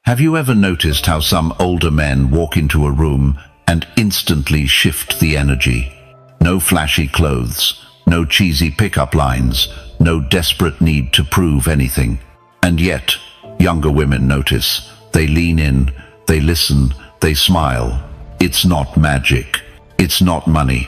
Have you ever noticed how some older men walk into a room and instantly shift the energy? No flashy clothes, no cheesy pickup lines, no desperate need to prove anything. And yet, younger women notice. They lean in, they listen, they smile. It's not magic. It's not money.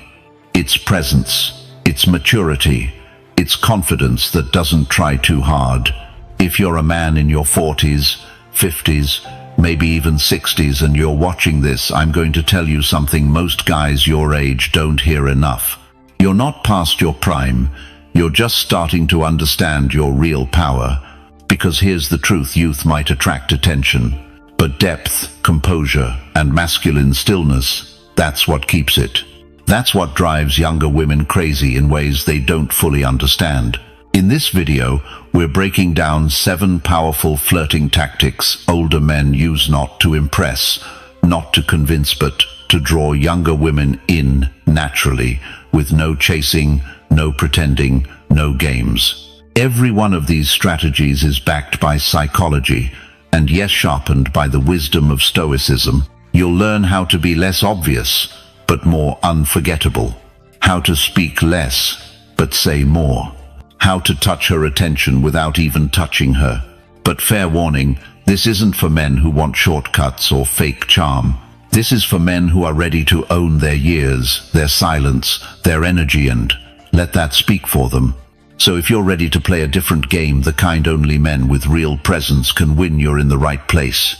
It's presence. It's maturity. It's confidence that doesn't try too hard. If you're a man in your 40s, 50s, maybe even 60s, and you're watching this, I'm going to tell you something most guys your age don't hear enough. You're not past your prime. You're just starting to understand your real power. Because here's the truth: youth might attract attention, but depth, composure, and masculine stillness, that's what keeps it. That's what drives younger women crazy in ways they don't fully understand. In this video, we're breaking down 7 powerful flirting tactics older men use, not to impress, not to convince, but to draw younger women in naturally, with no chasing, no pretending, no games. Every one of these strategies is backed by psychology, and yes, sharpened by the wisdom of Stoicism. You'll learn how to be less obvious, but more unforgettable. How to speak less, but say more. How to touch her attention without even touching her. But fair warning, this isn't for men who want shortcuts or fake charm. This is for men who are ready to own their years, their silence, their energy, and let that speak for them. So if you're ready to play a different game, the kind only men with real presence can win, you're in the right place.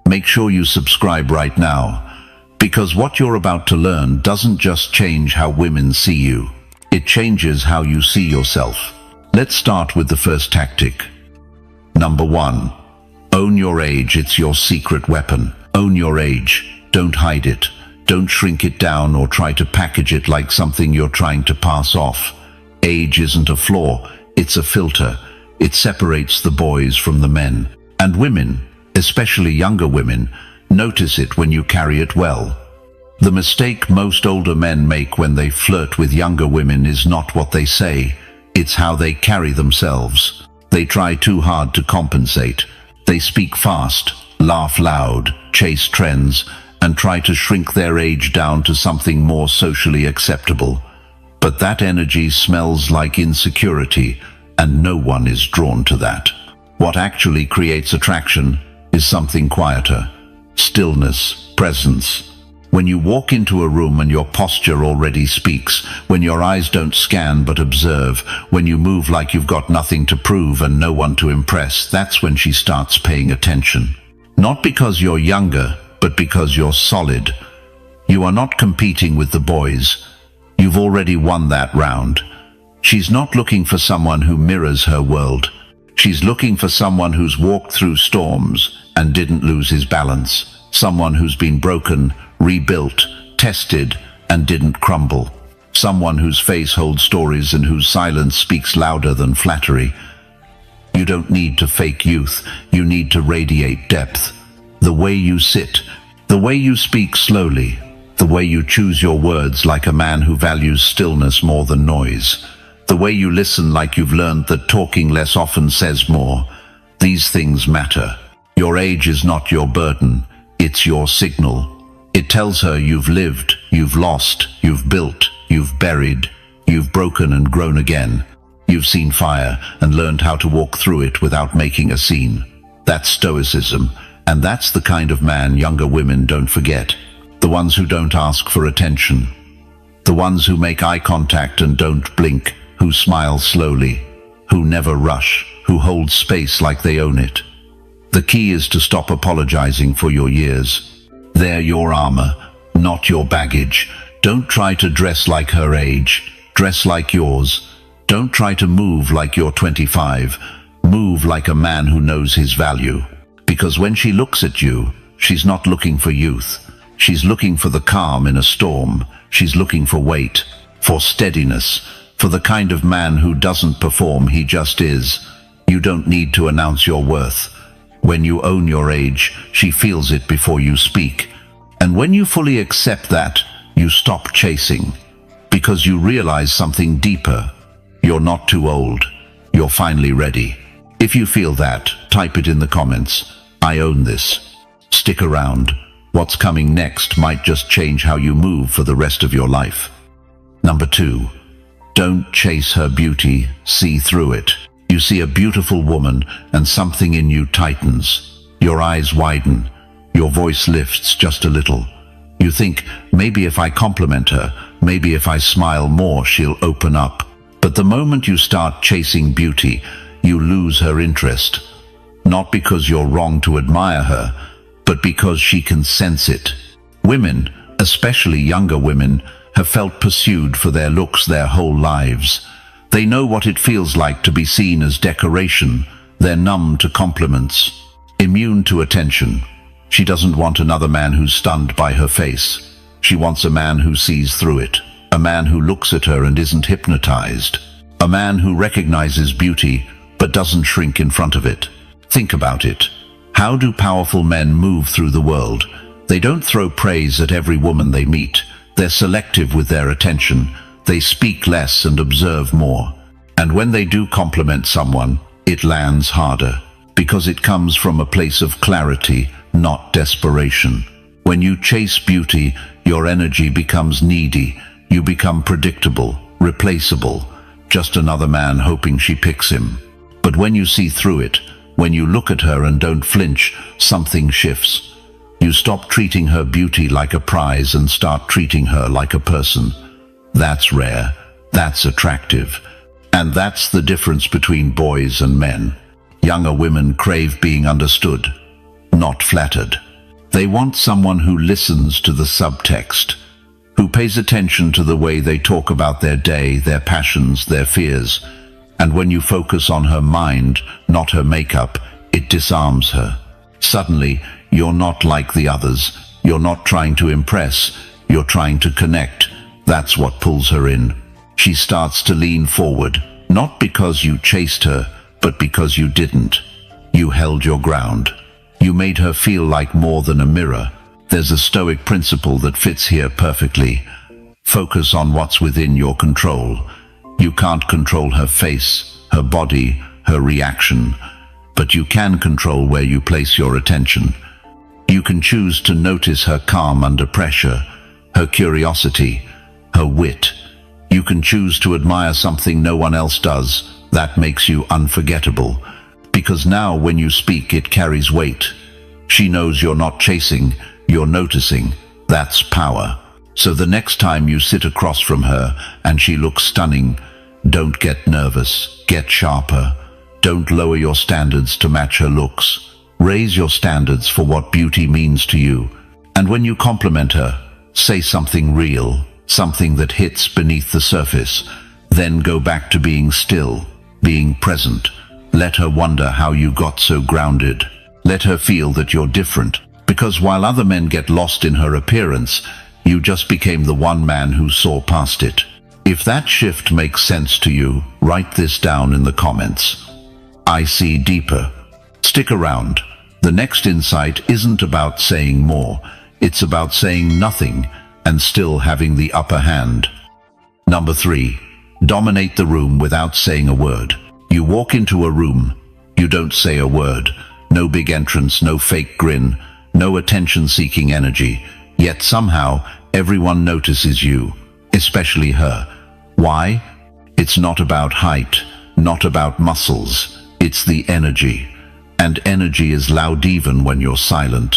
Make sure you subscribe right now, because what you're about to learn doesn't just change how women see you. It changes how you see yourself. Let's start with the first tactic. Number 1. Own your age. It's your secret weapon. Own your age. Don't hide it. Don't shrink it down or try to package it like something you're trying to pass off. Age isn't a flaw, it's a filter. It separates the boys from the men. And women, especially younger women, notice it when you carry it well. The mistake most older men make when they flirt with younger women is not what they say, it's how they carry themselves. They try too hard to compensate. They speak fast, laugh loud, chase trends, and try to shrink their age down to something more socially acceptable. But that energy smells like insecurity, and no one is drawn to that. What actually creates attraction is something quieter. Stillness, presence. When you walk into a room and your posture already speaks, when your eyes don't scan but observe, when you move like you've got nothing to prove and no one to impress, that's when she starts paying attention. Not because you're younger, but because you're solid. You are not competing with the boys. You've already won that round. She's not looking for someone who mirrors her world. She's looking for someone who's walked through storms and didn't lose his balance. Someone who's been broken, rebuilt, tested, and didn't crumble. Someone whose face holds stories and whose silence speaks louder than flattery. You don't need to fake youth. You need to radiate depth. The way you sit, the way you speak slowly, the way you choose your words like a man who values stillness more than noise, the way you listen like you've learned that talking less often says more. These things matter. Your age is not your burden. It's your signal. It tells her you've lived, you've lost, you've built, you've buried, you've broken and grown again. You've seen fire and learned how to walk through it without making a scene. That's Stoicism, and that's the kind of man younger women don't forget. The ones who don't ask for attention. The ones who make eye contact and don't blink, who smile slowly, who never rush, who hold space like they own it. The key is to stop apologizing for your years. They're your armor, not your baggage. Don't try to dress like her age. Dress like yours. Don't try to move like you're 25. Move like a man who knows his value. Because when she looks at you, she's not looking for youth. She's looking for the calm in a storm. She's looking for weight, for steadiness, for the kind of man who doesn't perform, he just is. You don't need to announce your worth. When you own your age, she feels it before you speak. And when you fully accept that, you stop chasing. Because you realize something deeper. You're not too old. You're finally ready. If you feel that, type it in the comments. I own this. Stick around. What's coming next might just change how you move for the rest of your life. Number 2. Don't chase her beauty, see through it. You see a beautiful woman and something in you tightens. Your eyes widen. Your voice lifts just a little. You think, maybe if I compliment her, maybe if I smile more, she'll open up. But the moment you start chasing beauty, you lose her interest. Not because you're wrong to admire her, but because she can sense it. Women, especially younger women, have felt pursued for their looks their whole lives. They know what it feels like to be seen as decoration. They're numb to compliments, immune to attention. She doesn't want another man who's stunned by her face. She wants a man who sees through it, a man who looks at her and isn't hypnotized, a man who recognizes beauty but doesn't shrink in front of it. Think about it. How do powerful men move through the world? They don't throw praise at every woman they meet. They're selective with their attention. They speak less and observe more. And when they do compliment someone, it lands harder, because it comes from a place of clarity, not desperation. When you chase beauty, your energy becomes needy. You become predictable, replaceable, just another man hoping she picks him. But when you see through it, when you look at her and don't flinch, something shifts. You stop treating her beauty like a prize and start treating her like a person. That's rare, that's attractive, and that's the difference between boys and men. Younger women crave being understood, not flattered. They want someone who listens to the subtext, who pays attention to the way they talk about their day, their passions, their fears. And when you focus on her mind, not her makeup, it disarms her. Suddenly, you're not like the others. You're not trying to impress. You're trying to connect. That's what pulls her in. She starts to lean forward, not because you chased her, but because you didn't. You held your ground. You made her feel like more than a mirror. There's a Stoic principle that fits here perfectly. Focus on what's within your control. You can't control her face, her body, her reaction, but you can control where you place your attention. You can choose to notice her calm under pressure, her curiosity, her wit. You can choose to admire something no one else does. That makes you unforgettable, because now when you speak, it carries weight. She knows you're not chasing, you're noticing. That's power. So the next time you sit across from her and she looks stunning, don't get nervous, get sharper. Don't lower your standards to match her looks. Raise your standards for what beauty means to you. And when you compliment her, say something real, something that hits beneath the surface. Then go back to being still, being present. Let her wonder how you got so grounded. Let her feel that you're different, because while other men get lost in her appearance, you just became the one man who saw past it. If that shift makes sense to you, write this down in the comments. I see deeper. Stick around. The next insight isn't about saying more. It's about saying nothing and still having the upper hand. Number 3. Dominate the room without saying a word. You walk into a room. You don't say a word. No big entrance, no fake grin, no attention-seeking energy. Yet somehow, everyone notices you, especially her. Why? It's not about height, not about muscles. It's the energy. And energy is loud even when you're silent.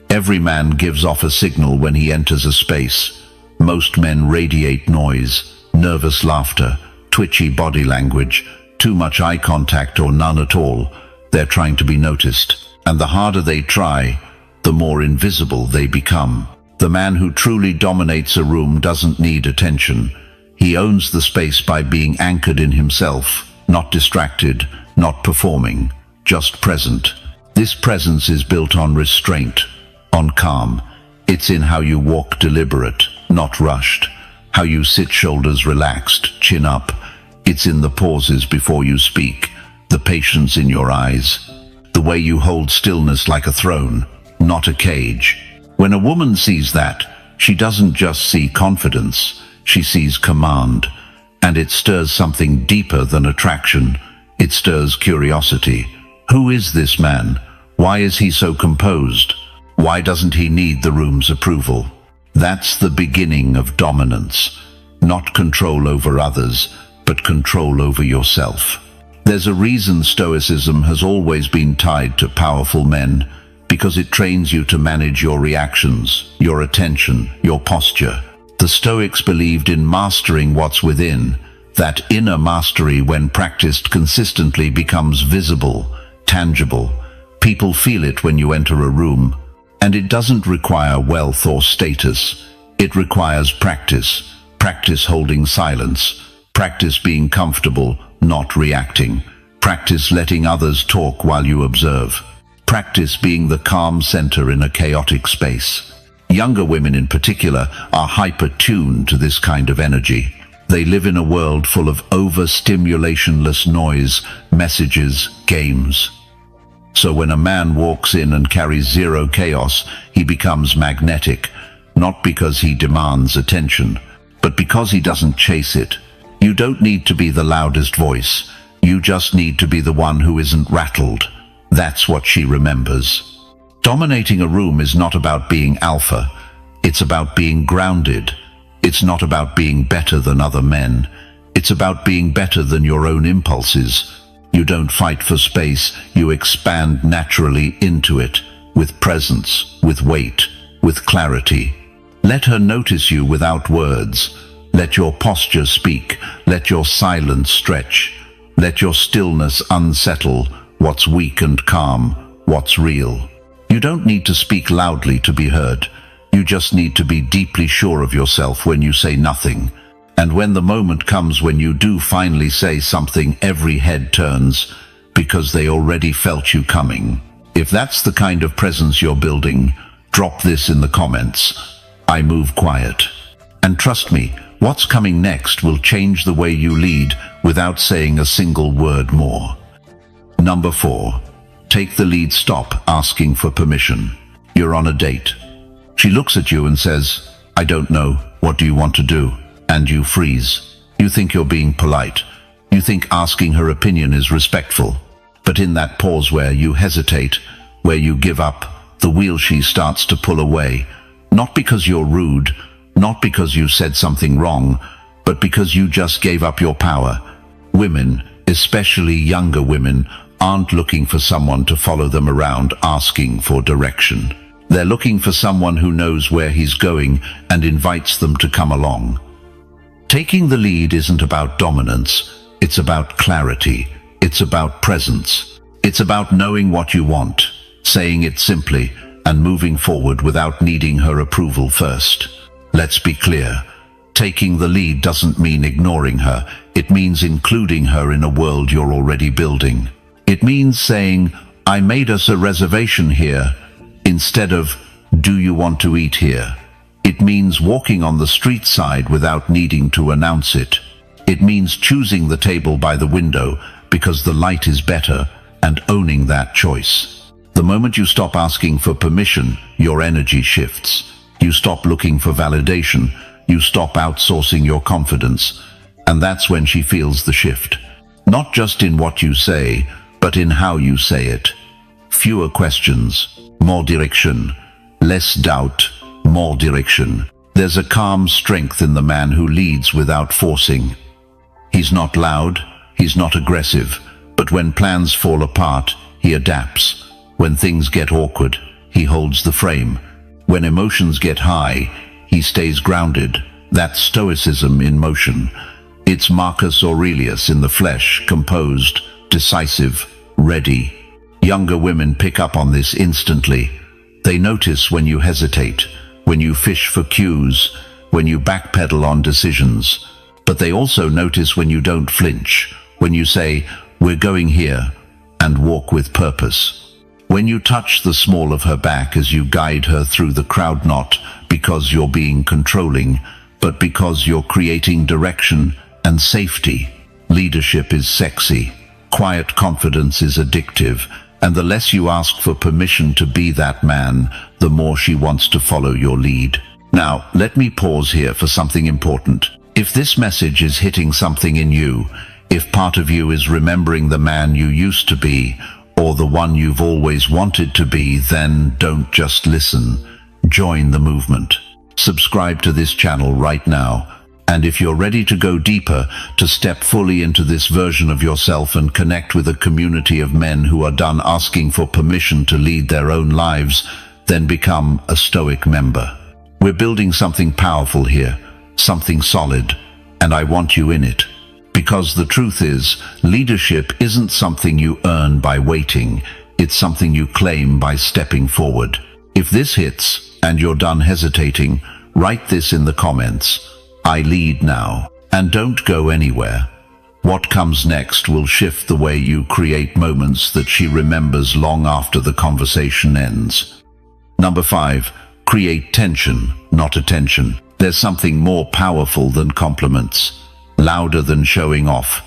Every man gives off a signal when he enters a space. Most men radiate noise, nervous laughter, twitchy body language, too much eye contact or none at all. They're trying to be noticed. And the harder they try, the more invisible they become. The man who truly dominates a room doesn't need attention. He owns the space by being anchored in himself, not distracted, not performing, just present. This presence is built on restraint, on calm. It's in how you walk deliberate, not rushed. How you sit shoulders relaxed, chin up. It's in the pauses before you speak, the patience in your eyes, the way you hold stillness like a throne, not a cage. When a woman sees that, she doesn't just see confidence, she sees command. And it stirs something deeper than attraction. It stirs curiosity. Who is this man? Why is he so composed? Why doesn't he need the room's approval? That's the beginning of dominance. Not control over others, but control over yourself. There's a reason Stoicism has always been tied to powerful men, because it trains you to manage your reactions, your attention, your posture. The Stoics believed in mastering what's within. That inner mastery, when practiced consistently, becomes visible, tangible. People feel it when you enter a room. And it doesn't require wealth or status. It requires practice. Practice holding silence. Practice being comfortable, not reacting. Practice letting others talk while you observe. Practice being the calm center in a chaotic space. Younger women in particular are hyper-tuned to this kind of energy. They live in a world full of overstimulationless noise, messages, games. So when a man walks in and carries zero chaos, he becomes magnetic, not because he demands attention, but because he doesn't chase it. You don't need to be the loudest voice. You just need to be the one who isn't rattled. That's what she remembers. Dominating a room is not about being alpha. It's about being grounded. It's not about being better than other men. It's about being better than your own impulses. You don't fight for space. You expand naturally into it, with presence, with weight, with clarity. Let her notice you without words. Let your posture speak. Let your silence stretch. Let your stillness unsettle what's weak and calm, what's real. You don't need to speak loudly to be heard. You just need to be deeply sure of yourself when you say nothing. And when the moment comes when you do finally say something, every head turns, because they already felt you coming. If that's the kind of presence you're building, drop this in the comments. I move quiet. And trust me, what's coming next will change the way you lead without saying a single word more. Number 4. Take the lead. Stop asking for permission. You're on a date. She looks at you and says, "I don't know, what do you want to do?" And you freeze. You think you're being polite. You think asking her opinion is respectful. But in that pause where you hesitate, where you give up, the wheel she starts to pull away. Not because you're rude, not because you said something wrong, but because you just gave up your power. Women, especially younger women, aren't looking for someone to follow them around asking for direction. They're looking for someone who knows where he's going and invites them to come along. Taking the lead isn't about dominance. It's about clarity. It's about presence. It's about knowing what you want, saying it simply, and moving forward without needing her approval first. Let's be clear. Taking the lead doesn't mean ignoring her. It means including her in a world you're already building. It means saying, "I made us a reservation here," instead of, "Do you want to eat here?" It means walking on the street side without needing to announce it. It means choosing the table by the window because the light is better, and owning that choice. The moment you stop asking for permission, your energy shifts. You stop looking for validation. You stop outsourcing your confidence. And that's when she feels the shift. Not just in what you say, but in how you say it. Fewer questions, more direction. Less doubt, more direction. There's a calm strength in the man who leads without forcing. He's not loud, he's not aggressive, but when plans fall apart, he adapts. When things get awkward, he holds the frame. When emotions get high, he stays grounded. That's Stoicism in motion. It's Marcus Aurelius in the flesh, composed, decisive, ready. Younger women pick up on this instantly. They notice when you hesitate, when you fish for cues, when you backpedal on decisions. But they also notice when you don't flinch, when you say, "We're going here," and walk with purpose. When you touch the small of her back as you guide her through the crowd, not because you're being controlling, but because you're creating direction and safety. Leadership is sexy. Quiet confidence is addictive. And the less you ask for permission to be that man, the more she wants to follow your lead. Now, let me pause here for something important. If this message is hitting something in you, if part of you is remembering the man you used to be, or the one you've always wanted to be, then don't just listen. Join the movement. Subscribe to this channel right now. And if you're ready to go deeper, to step fully into this version of yourself and connect with a community of men who are done asking for permission to lead their own lives, then become a Stoic member. We're building something powerful here, something solid, and I want you in it. Because the truth is, leadership isn't something you earn by waiting, it's something you claim by stepping forward. If this hits, and you're done hesitating, write this in the comments. I lead now. And don't go anywhere. What comes next will shift the way you create moments that she remembers long after the conversation ends. Number 5. Create tension, not attention. There's something more powerful than compliments, louder than showing off,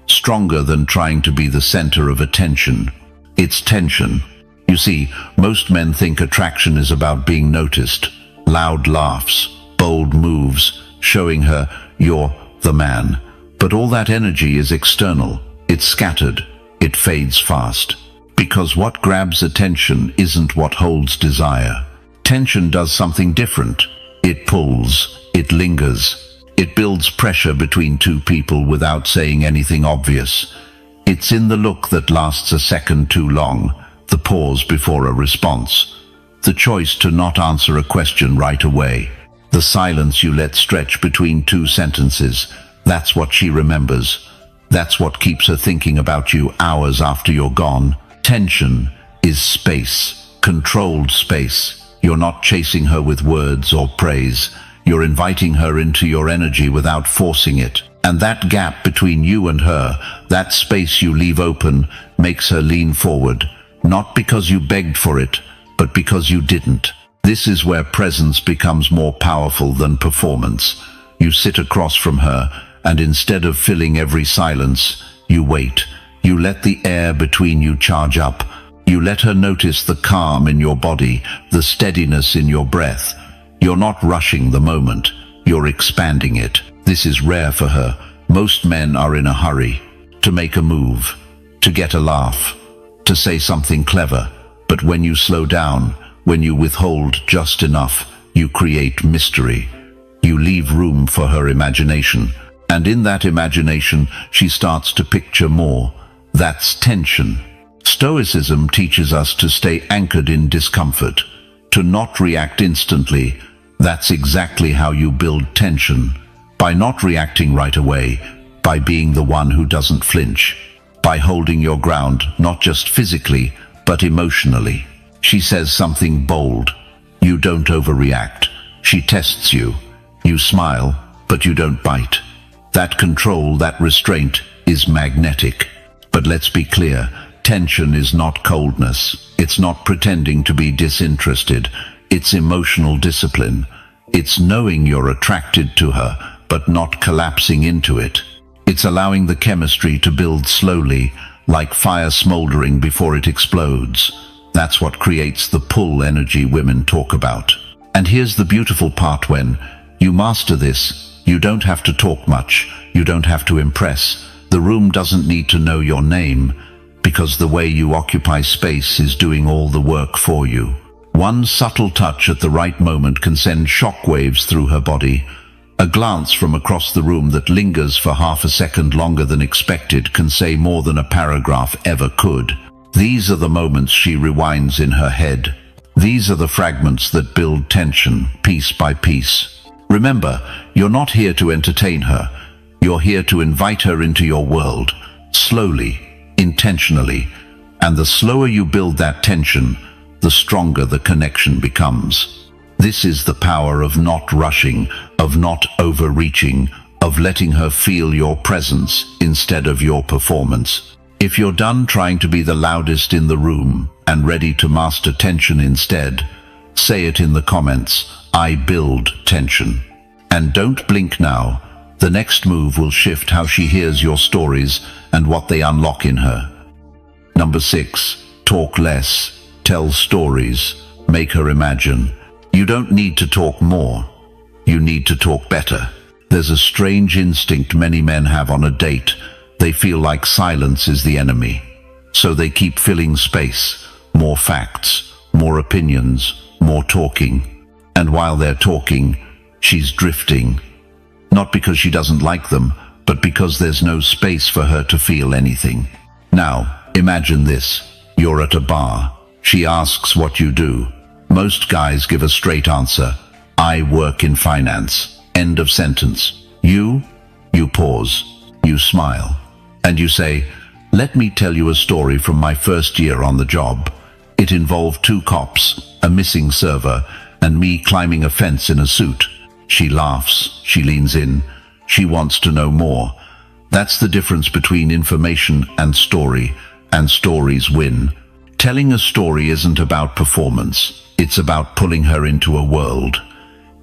stronger than trying to be the center of attention. It's tension. You see, most men think attraction is about being noticed. Loud laughs, bold moves, showing her you're the man. But all that energy is external. It's scattered. It fades fast. Because what grabs attention isn't what holds desire. Tension does something different. It pulls. It lingers. It builds pressure between two people without saying anything obvious. It's in the look that lasts a second too long, the pause before a response, the choice to not answer a question right away, the silence you let stretch between two sentences. That's what she remembers. That's what keeps her thinking about you hours after you're gone. Tension is space, controlled space. You're not chasing her with words or praise. You're inviting her into your energy without forcing it. And that gap between you and her, that space you leave open, makes her lean forward. Not because you begged for it, but because you didn't. This is where presence becomes more powerful than performance. You sit across from her, and instead of filling every silence, you wait. You let the air between you charge up. You let her notice the calm in your body, the steadiness in your breath. You're not rushing the moment. You're expanding it. This is rare for her. Most men are in a hurry. To make a move. To get a laugh. To say something clever. But when you slow down, when you withhold just enough, you create mystery. You leave room for her imagination. And in that imagination, she starts to picture more. That's tension. Stoicism teaches us to stay anchored in discomfort, to not react instantly. That's exactly how you build tension. By not reacting right away, by being the one who doesn't flinch, by holding your ground, not just physically, but emotionally. She says something bold. You don't overreact. She tests you. You smile, but you don't bite. That control, that restraint, is magnetic. But let's be clear, tension is not coldness. It's not pretending to be disinterested. It's emotional discipline. It's knowing you're attracted to her, but not collapsing into it. It's allowing the chemistry to build slowly, like fire smoldering before it explodes. That's what creates the pull energy women talk about. And here's the beautiful part: when you master this, you don't have to talk much. You don't have to impress. The room doesn't need to know your name, because the way you occupy space is doing all the work for you. One subtle touch at the right moment can send shockwaves through her body. A glance from across the room that lingers for half a second longer than expected can say more than a paragraph ever could. These are the moments she rewinds in her head. These are the fragments that build tension, piece by piece. Remember, you're not here to entertain her. You're here to invite her into your world, slowly, intentionally. And the slower you build that tension, the stronger the connection becomes. This is the power of not rushing, of not overreaching, of letting her feel your presence instead of your performance. If you're done trying to be the loudest in the room and ready to master tension instead, say it in the comments. I build tension. And don't blink now. The next move will shift how she hears your stories and what they unlock in her. Number 6. Talk less. Tell stories. Make her imagine. You don't need to talk more. You need to talk better. There's a strange instinct many men have on a date. They feel like silence is the enemy. So they keep filling space, more facts, more opinions, more talking. And while they're talking, she's drifting. Not because she doesn't like them, but because there's no space for her to feel anything. Now, imagine this. You're at a bar. She asks what you do. Most guys give a straight answer. I work in finance. End of sentence. You pause. You smile. And you say, let me tell you a story from my first year on the job. It involved 2 cops, a missing server, and me climbing a fence in a suit. She laughs. She leans in. She wants to know more. That's the difference between information and stories win. Telling a story isn't about performance. It's about pulling her into a world.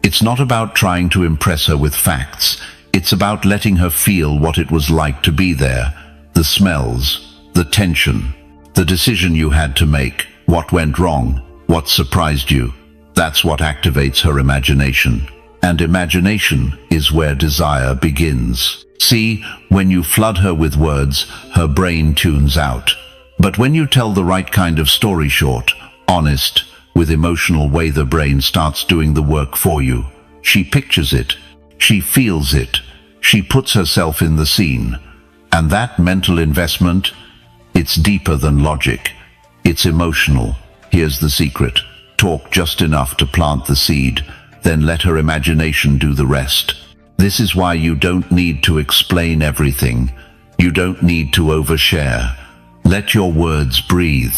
It's not about trying to impress her with facts. It's about letting her feel what it was like to be there. The smells, the tension, the decision you had to make, what went wrong, what surprised you. That's what activates her imagination. And imagination is where desire begins. See, when you flood her with words, her brain tunes out. But when you tell the right kind of story, short, honest, with emotional way, the brain starts doing the work for you. She pictures it. She feels it. She puts herself in the scene. And that mental investment, it's deeper than logic. It's emotional. Here's the secret. Talk just enough to plant the seed, then let her imagination do the rest. This is why you don't need to explain everything. You don't need to overshare. Let your words breathe.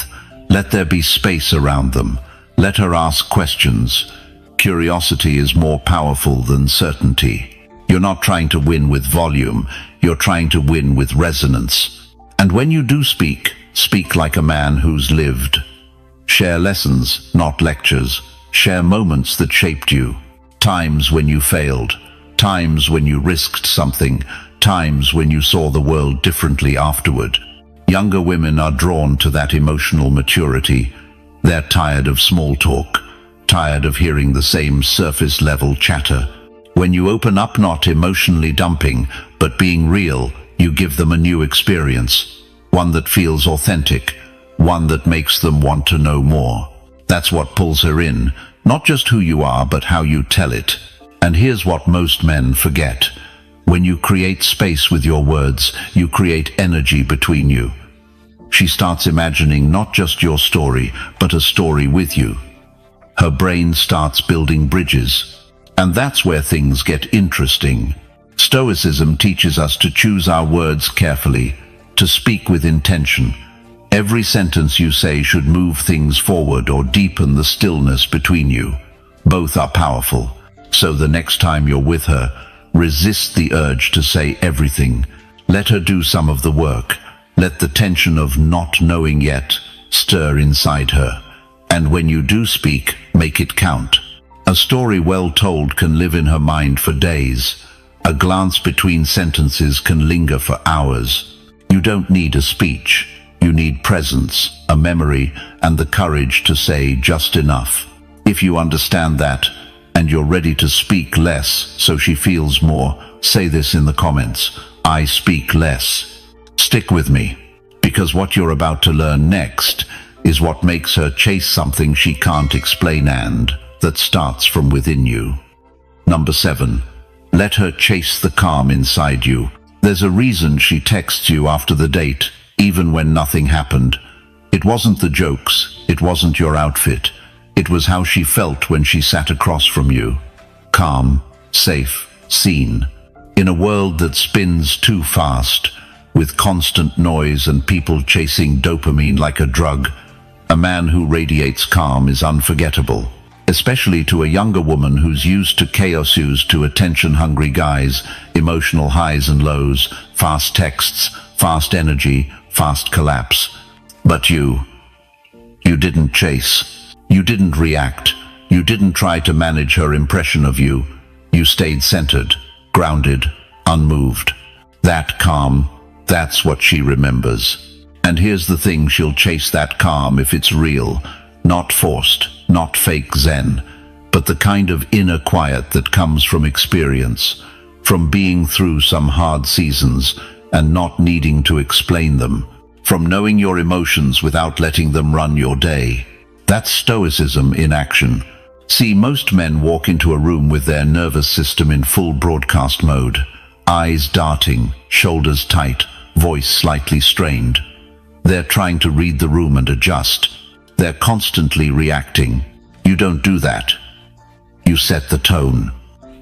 Let there be space around them. Let her ask questions. Curiosity is more powerful than certainty. You're not trying to win with volume. You're trying to win with resonance. And when you do speak, speak like a man who's lived. Share lessons, not lectures. Share moments that shaped you. Times when you failed. Times when you risked something. Times when you saw the world differently afterward. Younger women are drawn to that emotional maturity. They're tired of small talk, tired of hearing the same surface-level chatter. When you open up, not emotionally dumping, but being real, you give them a new experience, one that feels authentic, one that makes them want to know more. That's what pulls her in, not just who you are, but how you tell it. And here's what most men forget. When you create space with your words, you create energy between you. She starts imagining not just your story, but a story with you. Her brain starts building bridges. And that's where things get interesting. Stoicism teaches us to choose our words carefully, to speak with intention. Every sentence you say should move things forward or deepen the stillness between you. Both are powerful. So the next time you're with her, resist the urge to say everything. Let her do some of the work. Let the tension of not knowing yet stir inside her. And when you do speak, make it count. A story well told can live in her mind for days. A glance between sentences can linger for hours. You don't need a speech. You need presence, a memory, and the courage to say just enough. If you understand that, and you're ready to speak less so she feels more, say this in the comments. I speak less. Stick with me, because what you're about to learn next is what makes her chase something she can't explain, and that starts from within you. Number 7. Let her chase the calm inside you. There's a reason she texts you after the date, even when nothing happened. It wasn't the jokes, it wasn't your outfit. It was how she felt when she sat across from you. Calm, safe, seen. In a world that spins too fast, with constant noise and people chasing dopamine like a drug, a man who radiates calm is unforgettable. Especially to a younger woman who's used to chaos, used to attention-hungry guys, emotional highs and lows, fast texts, fast energy, fast collapse. But you didn't chase. You didn't react. You didn't try to manage her impression of you. You stayed centered, grounded, unmoved. That calm, that's what she remembers. And here's the thing, she'll chase that calm if it's real, not forced, not fake zen, but the kind of inner quiet that comes from experience, from being through some hard seasons and not needing to explain them. from knowing your emotions without letting them run your day. That's Stoicism in action. See, most men walk into a room with their nervous system in full broadcast mode. Eyes darting, shoulders tight, voice slightly strained. They're trying to read the room and adjust. They're constantly reacting. You don't do that. You set the tone.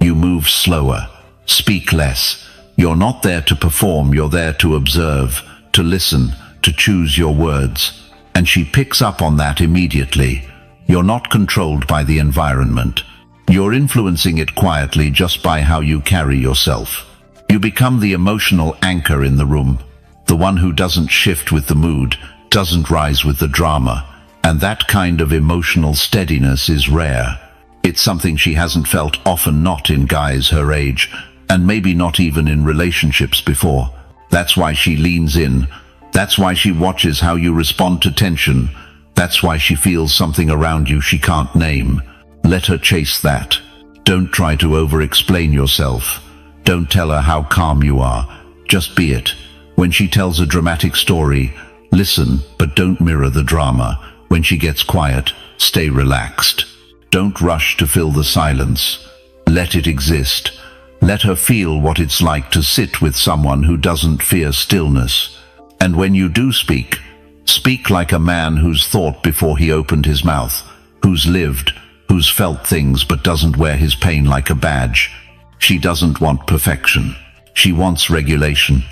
You move slower. Speak less. You're not there to perform, you're there to observe, to listen, to choose your words. And she picks up on that immediately. You're not controlled by the environment. You're influencing it quietly just by how you carry yourself. You become the emotional anchor in the room, the one who doesn't shift with the mood, doesn't rise with the drama. And that kind of emotional steadiness is rare. It's something she hasn't felt, often not in guys her age, and maybe not even in relationships before. That's why she leans in. That's why she watches how you respond to tension. That's why she feels something around you she can't name. Let her chase that. Don't try to over-explain yourself. Don't tell her how calm you are. Just be it. When she tells a dramatic story, listen, but don't mirror the drama. When she gets quiet, stay relaxed. Don't rush to fill the silence. Let it exist. Let her feel what it's like to sit with someone who doesn't fear stillness. And when you do speak, speak like a man who's thought before he opened his mouth, who's lived, who's felt things but doesn't wear his pain like a badge. She doesn't want perfection. She wants regulation.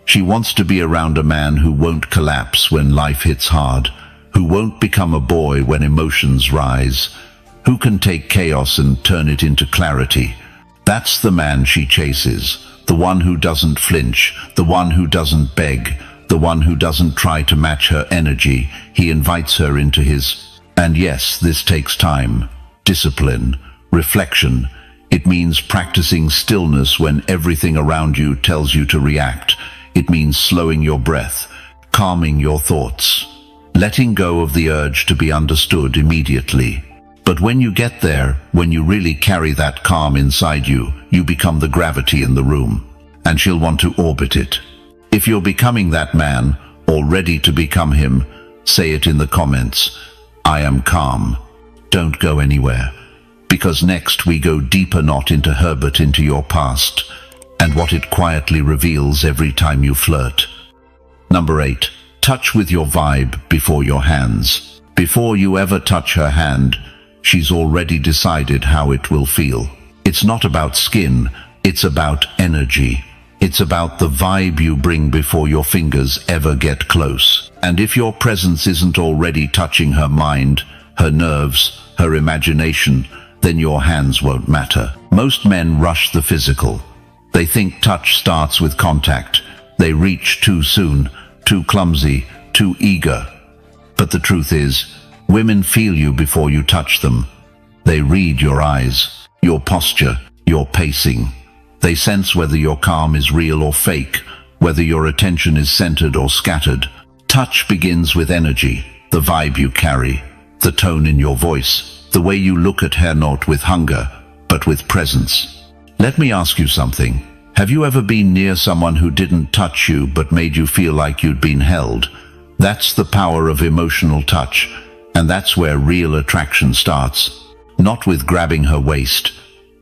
She wants to be around a man who won't collapse when life hits hard, who won't become a boy when emotions rise, who can take chaos and turn it into clarity. That's the man she chases, the one who doesn't flinch, the one who doesn't beg, the one who doesn't try to match her energy. He invites her into his. And yes, this takes time, discipline, reflection. It means practicing stillness when everything around you tells you to react. It means slowing your breath, calming your thoughts, letting go of the urge to be understood immediately. But when you get there, when you really carry that calm inside you, you become the gravity in the room, and she'll want to orbit it. If you're becoming that man, or ready to become him, say it in the comments. I am calm. Don't go anywhere. Because next we go deeper, not into her but into your past, and what it quietly reveals every time you flirt. Number 8. Touch with your vibe before your hands. Before you ever touch her hand, she's already decided how it will feel. It's not about skin, it's about energy. It's about the vibe you bring before your fingers ever get close. And if your presence isn't already touching her mind, her nerves, her imagination, then your hands won't matter. Most men rush the physical. They think touch starts with contact. They reach too soon, too clumsy, too eager. But the truth is, women feel you before you touch them. They read your eyes, your posture, your pacing. They sense whether your calm is real or fake, whether your attention is centered or scattered. Touch begins with energy, the vibe you carry, the tone in your voice, the way you look at her, not with hunger, but with presence. Let me ask you something. Have you ever been near someone who didn't touch you but made you feel like you'd been held? That's the power of emotional touch, and that's where real attraction starts. Not with grabbing her waist,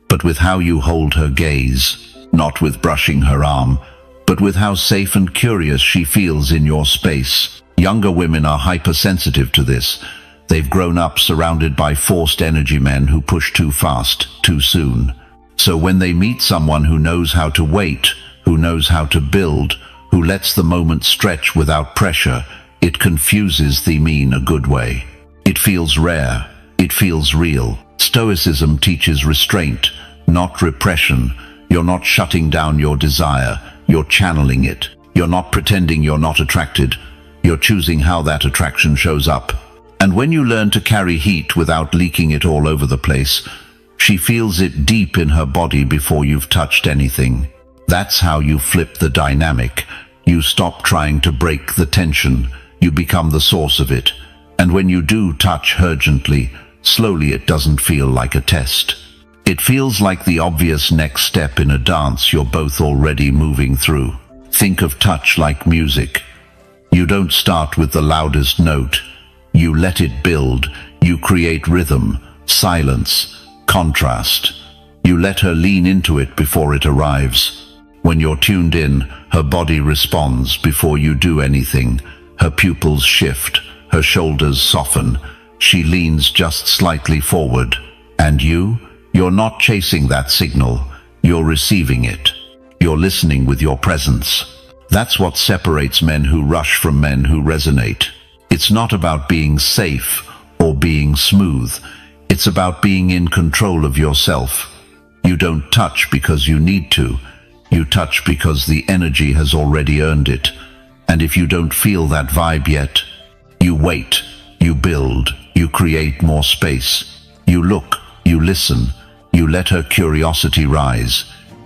but with how you hold her gaze. Not with brushing her arm, but with how safe and curious she feels in your space. Younger women are hypersensitive to this. They've grown up surrounded by forced energy men who push too fast, too soon. So when they meet someone who knows how to wait, who knows how to build, who lets the moment stretch without pressure, it confuses them in a good way. It feels rare. It feels real. Stoicism teaches restraint, not repression. You're not shutting down your desire. You're channeling it. You're not pretending you're not attracted. You're choosing how that attraction shows up. And when you learn to carry heat without leaking it all over the place, she feels it deep in her body before you've touched anything. That's how you flip the dynamic. You stop trying to break the tension. You become the source of it. And when you do touch her gently, slowly, it doesn't feel like a test. It feels like the obvious next step in a dance you're both already moving through. Think of touch like music. You don't start with the loudest note. You let it build. You create rhythm, silence, contrast. You let her lean into it before it arrives. When you're tuned in, her body responds before you do anything. Her pupils shift, her shoulders soften. She leans just slightly forward. And you're not chasing that signal. You're receiving it. You're listening with your presence. That's what separates men who rush from men who resonate. It's not about being safe or being smooth. It's about being in control of yourself. You don't touch because you need to. You touch because the energy has already earned it. And if you don't feel that vibe yet, you wait, you build, you create more space. You look, you listen, you let her curiosity rise.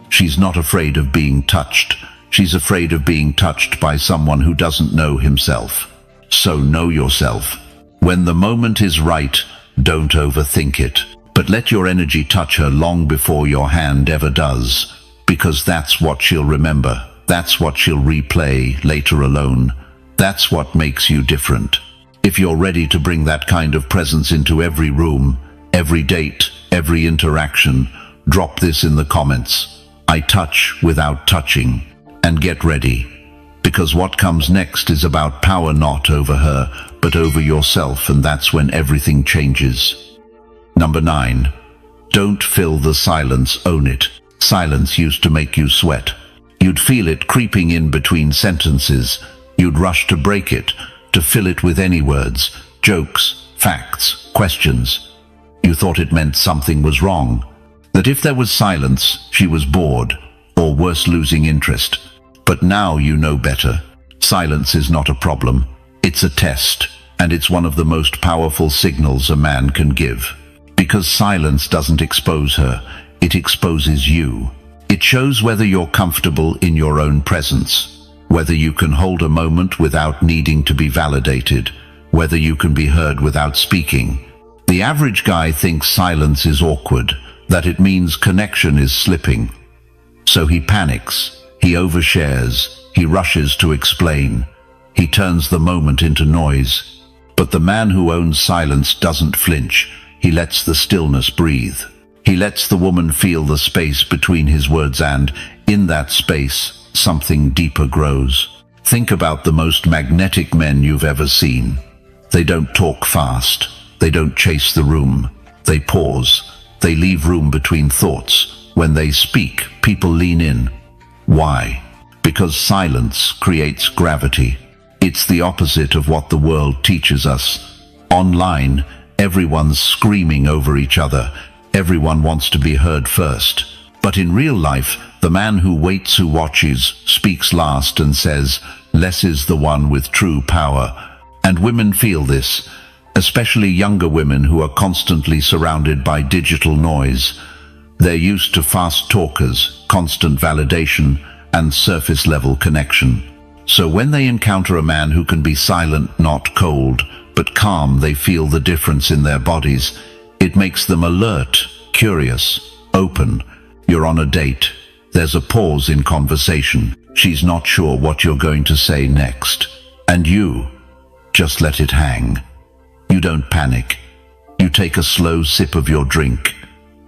She's not afraid of being touched. She's afraid of being touched by someone who doesn't know himself. So know yourself. When the moment is right, don't overthink it. But let your energy touch her long before your hand ever does. Because that's what she'll remember. That's what she'll replay later alone. That's what makes you different. If you're ready to bring that kind of presence into every room, every date, every interaction, drop this in the comments. I touch without touching. And get ready. Because what comes next is about power, not over her, but over yourself, and that's when everything changes. Number 9. Don't fill the silence, own it. Silence used to make you sweat. You'd feel it creeping in between sentences. You'd rush to break it, to fill it with any words, jokes, facts, questions. You thought it meant something was wrong. That if there was silence, she was bored, or worse, losing interest. But now you know better. Silence is not a problem. It's a test, and it's one of the most powerful signals a man can give. Because silence doesn't expose her, it exposes you. It shows whether you're comfortable in your own presence, whether you can hold a moment without needing to be validated, whether you can be heard without speaking. The average guy thinks silence is awkward, that it means connection is slipping. So he panics. He overshares, he rushes to explain, he turns the moment into noise. But the man who owns silence doesn't flinch, he lets the stillness breathe. He lets the woman feel the space between his words, and in that space, something deeper grows. Think about the most magnetic men you've ever seen. They don't talk fast, they don't chase the room, they pause, they leave room between thoughts. When they speak, people lean in. Why? Because silence creates gravity. It's the opposite of what the world teaches us. Online, everyone's screaming over each other. Everyone wants to be heard first. But in real life, the man who waits, who watches, speaks last and says, less is the one with true power. And women feel this, especially younger women who are constantly surrounded by digital noise. They're used to fast talkers, constant validation, and surface-level connection. So when they encounter a man who can be silent, not cold, but calm, they feel the difference in their bodies. It makes them alert, curious, open. You're on a date. There's a pause in conversation. She's not sure what you're going to say next. And you just let it hang. You don't panic. You take a slow sip of your drink.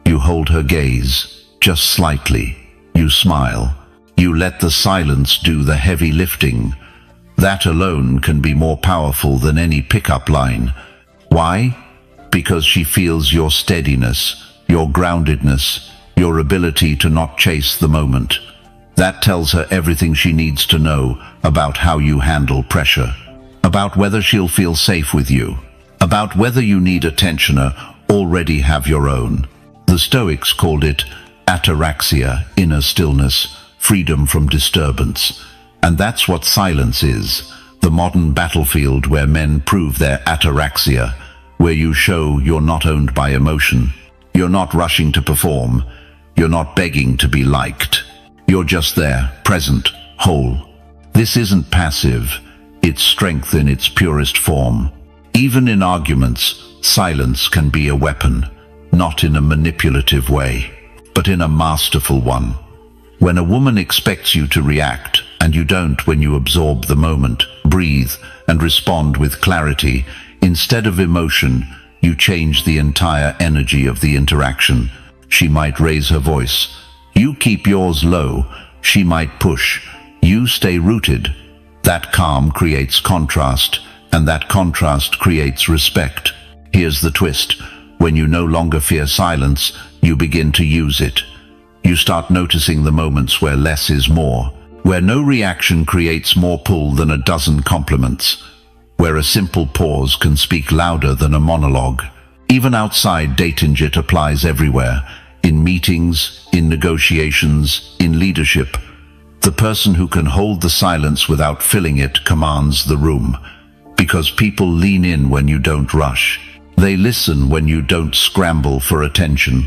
You hold her gaze, just slightly. You smile. You let the silence do the heavy lifting. That alone can be more powerful than any pickup line. Why? Because she feels your steadiness, your groundedness, your ability to not chase the moment. That tells her everything she needs to know about how you handle pressure, about whether she'll feel safe with you, about whether you need attention or already have your own. The Stoics called it ataraxia, inner stillness, freedom from disturbance. And that's what silence is, the modern battlefield where men prove their ataraxia, where you show you're not owned by emotion. You're not rushing to perform. You're not begging to be liked. You're just there, present, whole. This isn't passive. It's strength in its purest form. Even in arguments, silence can be a weapon, not in a manipulative way, but in a masterful one. When a woman expects you to react, and you don't, when you absorb the moment, breathe, and respond with clarity. Instead of emotion, you change the entire energy of the interaction. She might raise her voice. You keep yours low. She might push. You stay rooted. That calm creates contrast, and that contrast creates respect. Here's the twist. When you no longer fear silence, you begin to use it. You start noticing the moments where less is more, where no reaction creates more pull than a dozen compliments, where a simple pause can speak louder than a monologue. Even outside dating, it applies everywhere. In meetings, in negotiations, in leadership. The person who can hold the silence without filling it commands the room. Because people lean in when you don't rush. They listen when you don't scramble for attention.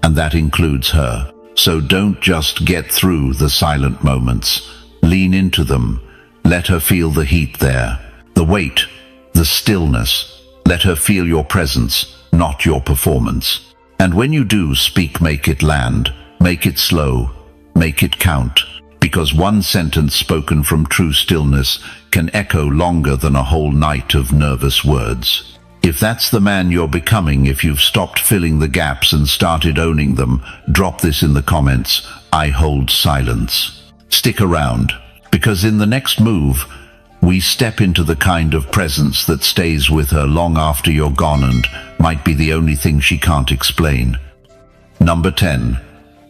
And that includes her. So don't just get through the silent moments. Lean into them. Let her feel the heat there. The weight, the stillness. Let her feel your presence, not your performance. And when you do speak, make it land. Make it slow. Make it count. Because one sentence spoken from true stillness can echo longer than a whole night of nervous words. If that's the man you're becoming, if you've stopped filling the gaps and started owning them, drop this in the comments. I hold silence. Stick around, because in the next move, we step into the kind of presence that stays with her long after you're gone and might be the only thing she can't explain. Number 10.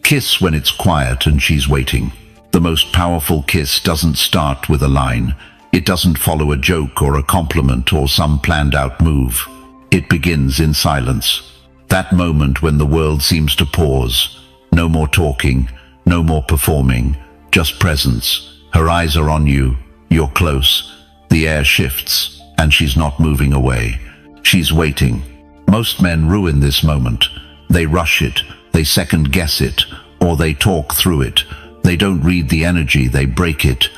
Kiss when it's quiet and she's waiting. The most powerful kiss doesn't start with a line. It doesn't follow a joke or a compliment or some planned-out move. It begins in silence. That moment when the world seems to pause. No more talking, no more performing, just presence. Her eyes are on you, you're close. The air shifts, and she's not moving away. She's waiting. Most men ruin this moment. They rush it, they second-guess it, or they talk through it. They don't read the energy, they break it.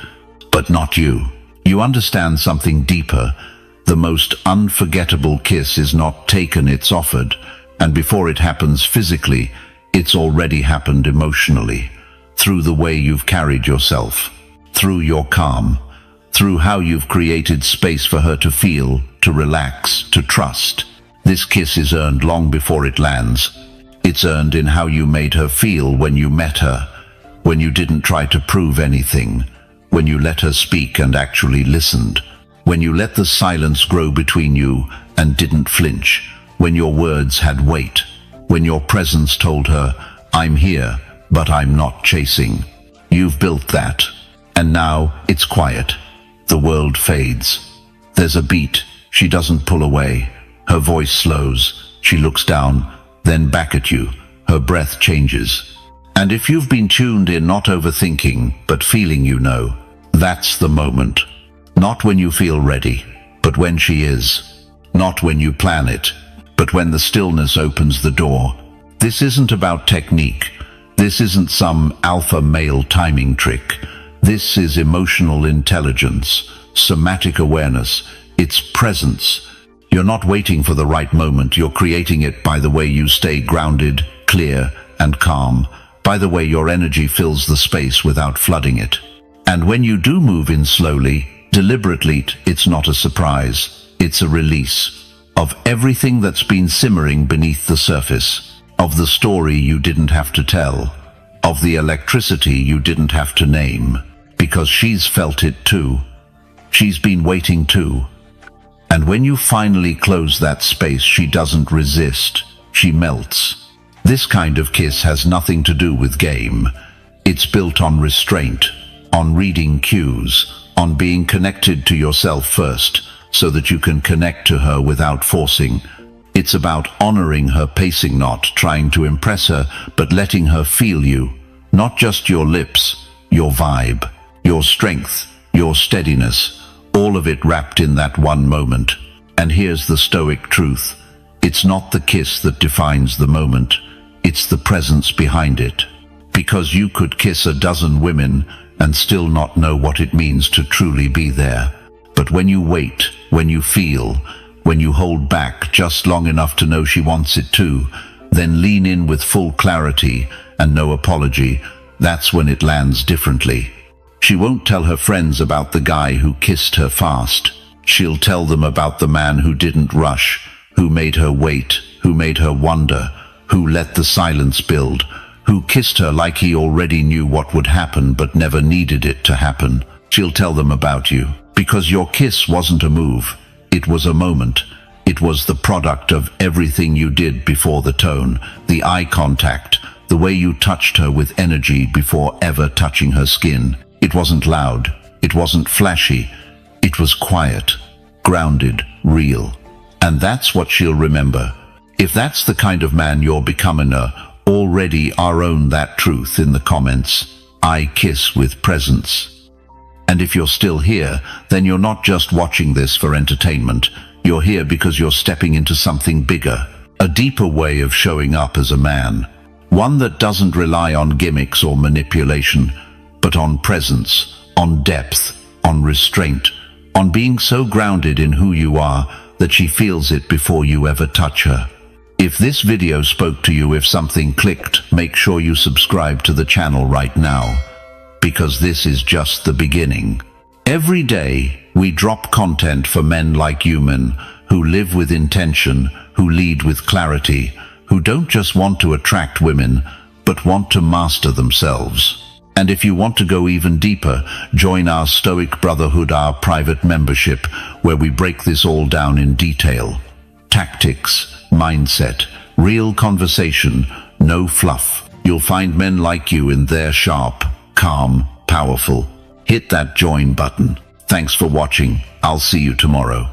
But not you. You understand something deeper. The most unforgettable kiss is not taken, it's offered. And before it happens physically, it's already happened emotionally. Through the way you've carried yourself. Through your calm. Through how you've created space for her to feel, to relax, to trust. This kiss is earned long before it lands. It's earned in how you made her feel when you met her. When you didn't try to prove anything. When you let her speak and actually listened. When you let the silence grow between you and didn't flinch. When your words had weight. When your presence told her, I'm here, but I'm not chasing. You've built that. And now it's quiet. The world fades. There's a beat. She doesn't pull away. Her voice slows. She looks down, then back at you. Her breath changes. And if you've been tuned in, not overthinking, but feeling, you know, that's the moment. Not when you feel ready, but when she is. Not when you plan it, but when the stillness opens the door. This isn't about technique. This isn't some alpha male timing trick. This is emotional intelligence, somatic awareness. It's presence. You're not waiting for the right moment. You're creating it by the way you stay grounded, clear, and calm. By the way your energy fills the space without flooding it. And when you do move in slowly, deliberately, it's not a surprise. It's a release of everything that's been simmering beneath the surface, of the story you didn't have to tell, of the electricity you didn't have to name, because she's felt it too. She's been waiting too. And when you finally close that space, she doesn't resist. She melts. This kind of kiss has nothing to do with game. It's built on restraint, on reading cues, on being connected to yourself first, so that you can connect to her without forcing. It's about honoring her pacing, not trying to impress her, but letting her feel you. Not just your lips, your vibe, your strength, your steadiness, all of it wrapped in that one moment. And here's the Stoic truth. It's not the kiss that defines the moment. It's the presence behind it. Because you could kiss a dozen women and still not know what it means to truly be there. But when you wait, when you feel, when you hold back just long enough to know she wants it too, then lean in with full clarity and no apology, that's when it lands differently. She won't tell her friends about the guy who kissed her fast. She'll tell them about the man who didn't rush, who made her wait, who made her wonder, who let the silence build, who kissed her like he already knew what would happen but never needed it to happen. She'll tell them about you, because your kiss wasn't a move, it was a moment. It was the product of everything you did before the tone, the eye contact, the way you touched her with energy before ever touching her skin. It wasn't loud, it wasn't flashy, it was quiet, grounded, real. And that's what she'll remember. If that's the kind of man you're becoming, already own that truth in the comments. I kiss with presence. And if you're still here, then you're not just watching this for entertainment. You're here because you're stepping into something bigger, a deeper way of showing up as a man. One that doesn't rely on gimmicks or manipulation, but on presence, on depth, on restraint, on being so grounded in who you are that she feels it before you ever touch her. If this video spoke to you, if something clicked, make sure you subscribe to the channel right now, because this is just the beginning. Every day, we drop content for men like you, men who live with intention, who lead with clarity, who don't just want to attract women, but want to master themselves. And if you want to go even deeper, join our Stoic Brotherhood, our private membership, where we break this all down in detail. Tactics, mindset, real conversation, no fluff. You'll find men like you in there, sharp, calm, powerful. Hit that join button. Thanks for watching. I'll see you tomorrow.